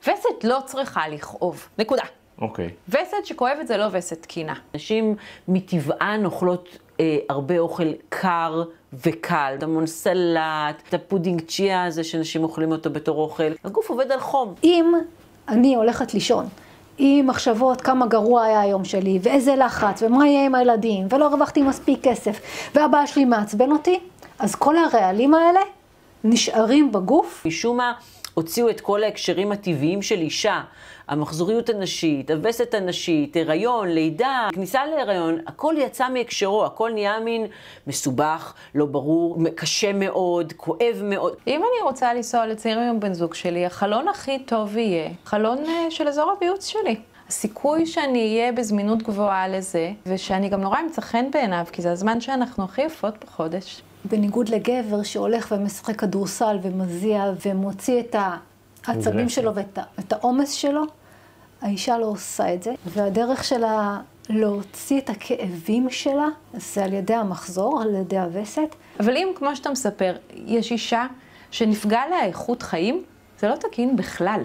וסת לא צריכה לכאוב, נקודה. אוקיי. וסת שכואבת זה לא וסת תקינה. נשים מטבען אוכלות הרבה אוכל קר וקל, המון סלט, את הפודינג צ'יה הזה שנשים אוכלים אותו בתור אוכל. הגוף עובד על חום. אם אני הולכת לישון עם מחשבות כמה גרוע היה היום שלי, ואיזה לחץ, ומה יהיה עם הילדים, ולא הרווחתי מספיק כסף, והבעל שלי מעצבן אותי, אז כל הרעלים האלה נשארים בגוף. משום מה הוציאו את כל ההקשרים הטבעיים של אישה, המחזוריות הנשית, הווסת הנשית, הריון, לידה, כניסה להיריון, הכל יצא מהקשרו, הכל נהיה מין מסובך, לא ברור, קשה מאוד, כואב מאוד. אם אני רוצה לנסוע לצעירים עם בן זוג שלי, החלון הכי טוב יהיה חלון של אזור הביוץ שלי. הסיכוי שאני אהיה בזמינות גבוהה לזה, ושאני גם נורא אמצא חן בעיניו, כי זה הזמן שאנחנו הכי יפות בחודש. בניגוד לגבר שהולך ומשחק כדורסל ומזיע ומוציא את העצבים שלו ואת העומס שלו, האישה לא עושה את זה, והדרך שלה להוציא את הכאבים שלה זה על ידי המחזור, על ידי הווסת. אבל אם, כמו שאתה מספר, יש אישה שנפגע לה איכות חיים, זה לא תקין בכלל.